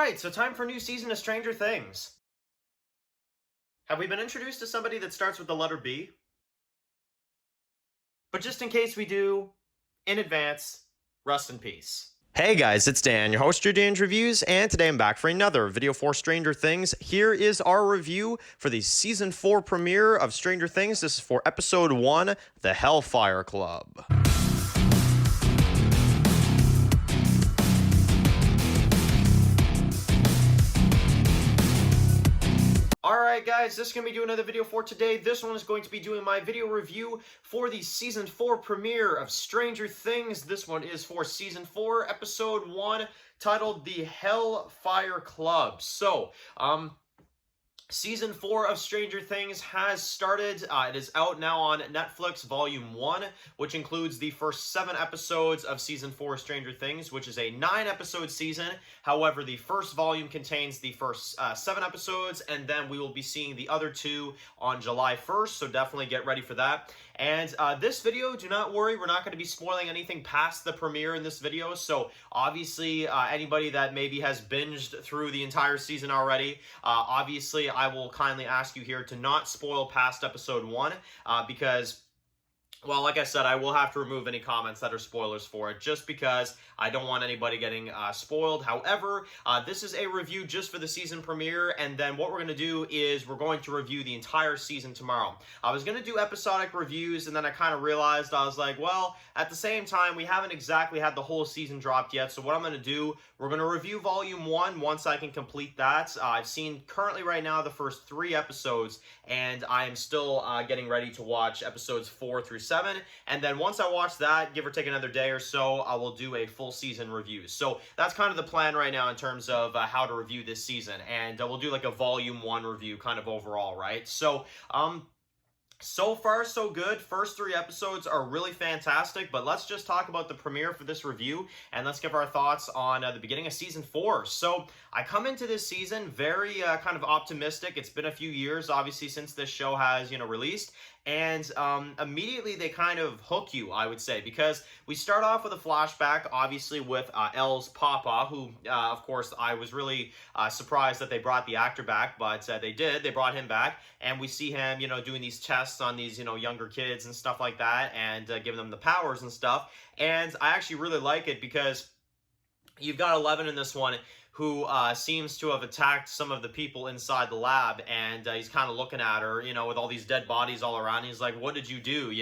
Alright, so time for a new season of Stranger Things. Have we been introduced to somebody that starts with the letter B? But just in case we do, in advance, rest in peace. Hey guys, it's Dan, your host of your Dan's Reviews, and today I'm back for another video for Stranger Things. Here is our review for the Season 4 premiere of Stranger Things. This is for Episode 1, The Hellfire Club. Alright guys, this is going to be doing another video for today. This one is going to be doing my video review for the Season 4 premiere of Stranger Things. This one is for Season 4, Episode 1, titled The Hellfire Club. So, Season 4 of Stranger Things has started. It is out now on Netflix, Volume 1, which includes the first 7 episodes of Season 4 of Stranger Things, which is a 9-episode season. However, the first volume contains the first 7 episodes, and then we will be seeing the other 2 on July 1st, so definitely get ready for that. And this video, do not worry, we're not going to be spoiling anything past the premiere in this video, so obviously anybody that maybe has binged through the entire season already, obviously I will kindly ask you here to not spoil past episode 1, because, well, like I said, I will have to remove any comments that are spoilers for it, just because I don't want anybody getting spoiled. However, this is a review just for the season premiere, and then what we're going to do is we're going to review the entire season tomorrow. I was going to do episodic reviews, and then I kind of realized, I was like, well, at the same time, we haven't exactly had the whole season dropped yet, so what I'm going to do, we're going to review Volume 1 once I can complete that. I've seen currently right now the first 3 episodes, and I am still getting ready to watch episodes 4 through 7, and then once I watch that, give or take another day or so, I will do a full season review. So that's kind of the plan right now in terms of how to review this season, and we'll do like a Volume 1 review kind of overall, right? So, so far, so good. First 3 episodes are really fantastic, but let's just talk about the premiere for this review, and let's give our thoughts on the beginning of Season 4. So, I come into this season very kind of optimistic. It's been a few years, obviously, since this show has, released, and immediately they kind of hook you, I would say, because we start off with a flashback, obviously, with Elle's papa, who, of course, I was really surprised that they brought the actor back, but they did. They brought him back, and we see him, doing these tests on these, younger kids and stuff like that, and giving them the powers and stuff, and I actually really like it because you've got 11 in this one, who seems to have attacked some of the people inside the lab, and he's kind of looking at her, with all these dead bodies all around. He's like, what did you do,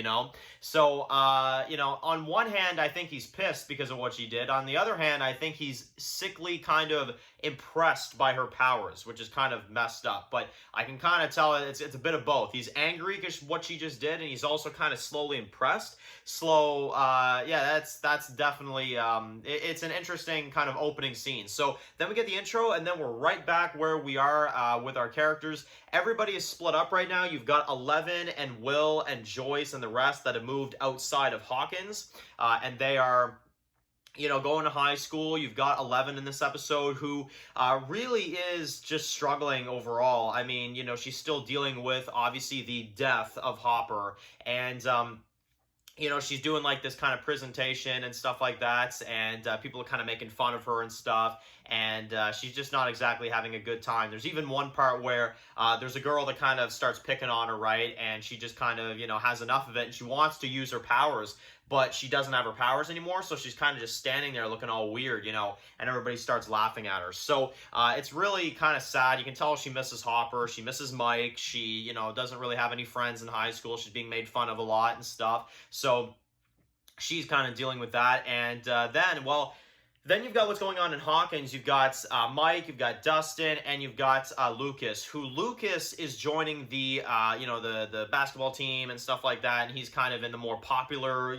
So, on one hand, I think he's pissed because of what she did. On the other hand, I think he's sickly kind of impressed by her powers, which is kind of messed up. But I can kind of tell it's a bit of both. He's angry because what she just did, and he's also kind of slowly impressed. Yeah, that's definitely, it's an interesting kind of opening scene. So then we get the intro, and then we're right back where we are with our characters. Everybody is split up right now. You've got Eleven and Will and Joyce and the rest that have moved outside of Hawkins, and they are going to high school. You've got 11 in this episode who really is just struggling overall. I mean, she's still dealing with, obviously, the death of Hopper, and she's doing like this kind of presentation and stuff like that, and people are kind of making fun of her and stuff, and she's just not exactly having a good time. There's even one part where there's a girl that kind of starts picking on her, right, and she just kind of, has enough of it, and she wants to use her powers, but she doesn't have her powers anymore, so she's kind of just standing there looking all weird, and everybody starts laughing at her. So it's really kind of sad. You can tell she misses Hopper, she misses Mike, she, doesn't really have any friends in high school, she's being made fun of a lot and stuff, so she's kind of dealing with that, and then you've got what's going on in Hawkins. You've got Mike, you've got Dustin, and you've got Lucas, who Lucas is joining the, the basketball team and stuff like that, and he's kind of in the more popular,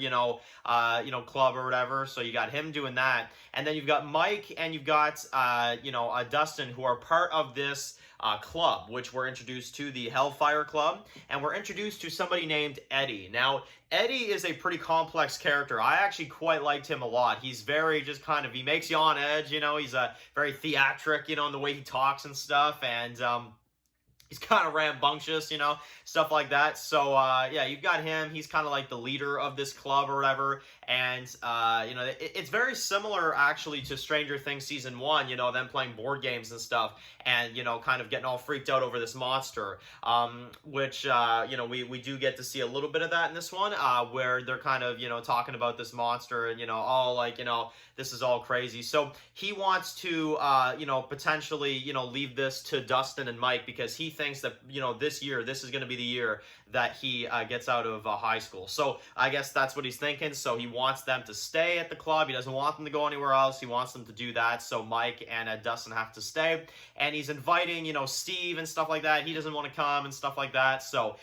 club or whatever, so you got him doing that. And then you've got Mike and you've got, Dustin, who are part of this club, which we're introduced to, the Hellfire Club, and we're introduced to somebody named Eddie. Now, Eddie is a pretty complex character. I actually quite liked him a lot. He's very just kind of, he makes you on edge, he's a very theatric, in the way he talks and stuff, and he's kind of rambunctious, stuff like that. So, yeah, you've got him. He's kind of like the leader of this club or whatever. And it's very similar actually to Stranger Things season 1, them playing board games and stuff, and kind of getting all freaked out over this monster, which we do get to see a little bit of that in this one, where they're kind of talking about this monster, and all like this is all crazy. So he wants to potentially leave this to Dustin and Mike, because he thinks that this is going to be the year that he gets out of high school. So I guess that's what he's thinking. So he wants them to stay at the club. He doesn't want them to go anywhere else. He wants them to do that. So Mike and Dustin have to stay. And he's inviting, Steve and stuff like that. He doesn't want to come and stuff like that. So,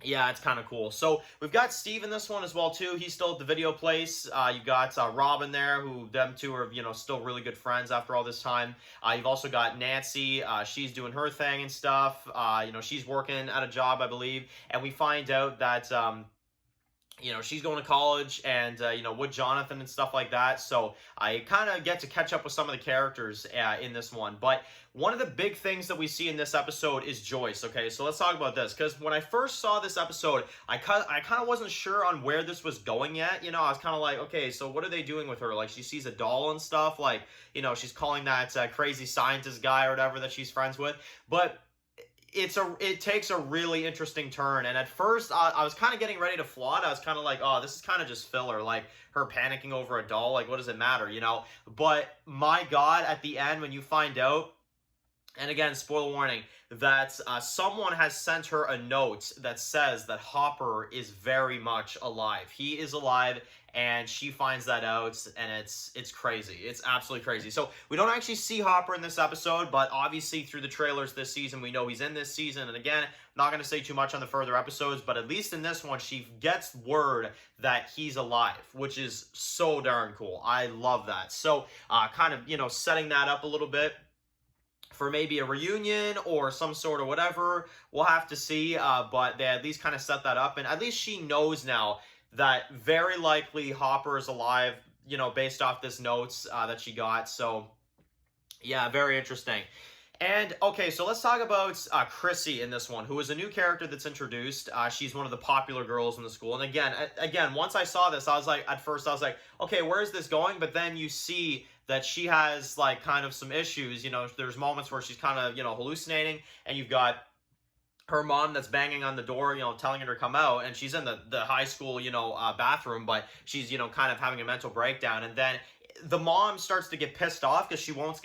yeah, it's kind of cool. So we've got Steve in this one as well too. He's still at the video place. You've got Robin there, who them two are still really good friends after all this time. You've also got Nancy. She's doing her thing and stuff. She's working at a job, I believe, and we find out that she's going to college, and, with Jonathan and stuff like that. So I kind of get to catch up with some of the characters in this one. But one of the big things that we see in this episode is Joyce, okay? So let's talk about this, because when I first saw this episode, I kind of wasn't sure on where this was going yet. I was kind of like, okay, so what are they doing with her? Like, she sees a doll and stuff. Like, she's calling that crazy scientist guy or whatever that she's friends with. But it takes a really interesting turn, and at first I was kind of getting ready to flaunt. I was kind of like, oh, this is kind of just filler, like her panicking over a doll, like what does it matter, But my God, at the end when you find out, and again, spoiler warning, that someone has sent her a note that says that Hopper is very much alive. He is alive, and she finds that out, and it's crazy. It's absolutely crazy. So we don't actually see Hopper in this episode, but obviously through the trailers this season, we know he's in this season. And again, not going to say too much on the further episodes, but at least in this one, she gets word that he's alive, which is so darn cool. I love that. So kind of, setting that up a little bit for maybe a reunion or some sort of whatever. We'll have to see, but they at least kind of set that up, and at least she knows now that very likely Hopper is alive, based off this notes that she got. So yeah, very interesting. And okay, so let's talk about Chrissy in this one, who is a new character that's introduced. She's one of the popular girls in the school. And again, once I saw this, at first I was like, okay, where is this going? But then you see that she has like kind of some issues. There's moments where she's kind of, hallucinating, and you've got her mom that's banging on the door, telling her to come out, and she's in the high school, bathroom, but she's, kind of having a mental breakdown. And then the mom starts to get pissed off because she won't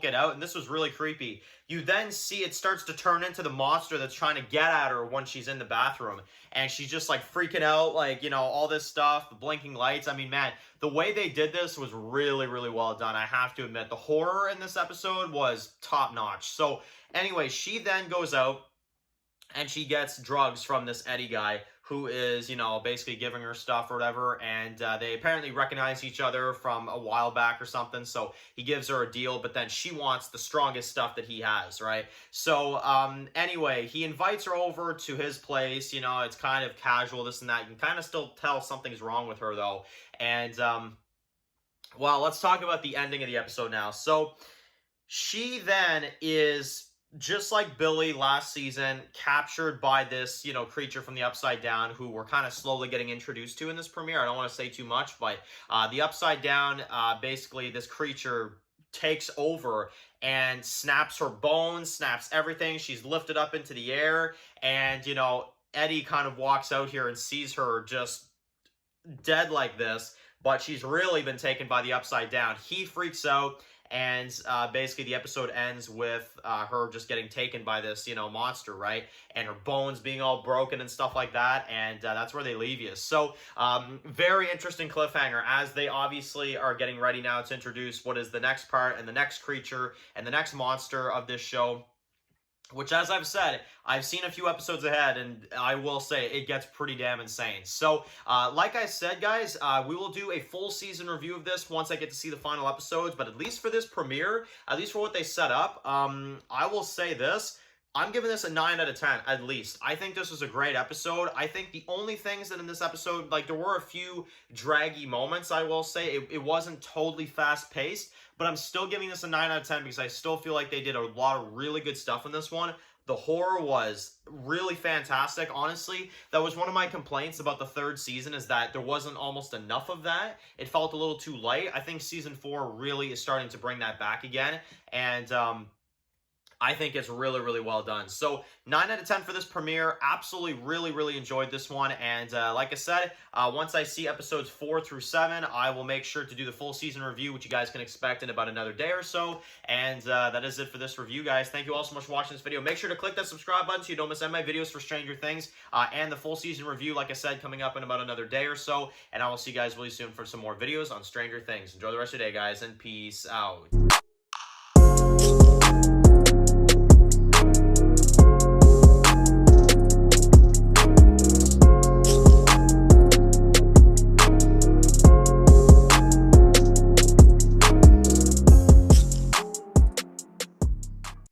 get out, and this was really creepy. You then see it starts to turn into the monster that's trying to get at her when she's in the bathroom, and she's just like freaking out, like, all this stuff, the blinking lights. I mean, man, the way they did this was really, really well done. I have to admit, the horror in this episode was top notch. So anyway, she then goes out and she gets drugs from this Eddie guy, who is, basically giving her stuff or whatever, and they apparently recognize each other from a while back or something, so he gives her a deal, but then she wants the strongest stuff that he has, right? So, anyway, he invites her over to his place. It's kind of casual, this and that. You can kind of still tell something's wrong with her, though, and, well, let's talk about the ending of the episode now. So, she then is, just like Billy last season, captured by this, creature from the Upside Down, who we're kind of slowly getting introduced to in this premiere. I don't want to say too much, but the Upside Down, basically this creature takes over and snaps her bones, snaps everything. She's lifted up into the air, and, Eddie kind of walks out here and sees her just dead like this, but she's really been taken by the Upside Down. He freaks out, and basically the episode ends with her just getting taken by this, monster, right? And her bones being all broken and stuff like that, and that's where they leave you. So, very interesting cliffhanger, as they obviously are getting ready now to introduce what is the next part and the next creature and the next monster of this show. Which, as I've said, I've seen a few episodes ahead, and I will say it gets pretty damn insane. So, like I said, guys, we will do a full season review of this once I get to see the final episodes. But at least for this premiere, at least for what they set up, I will say this. I'm giving this a 9 out of 10, at least. I think this was a great episode. I think the only things that in this episode, like, there were a few draggy moments, I will say. It wasn't totally fast-paced, but I'm still giving this a 9 out of 10 because I still feel like they did a lot of really good stuff in this one. The horror was really fantastic. Honestly, that was one of my complaints about the third season, is that there wasn't almost enough of that. It felt a little too light. I think season 4 really is starting to bring that back again, and I think it's really, really well done. So 9 out of 10 for this premiere. Absolutely, really enjoyed this one. And like I said, once I see episodes 4 through 7, I will make sure to do the full season review, which you guys can expect in about another day or so. And that is it for this review, guys. Thank you all so much for watching this video. Make sure to click that subscribe button so you don't miss any of my videos for Stranger Things. And the full season review, like I said, coming up in about another day or so. And I will see you guys really soon for some more videos on Stranger Things. Enjoy the rest of your day, guys, and peace out.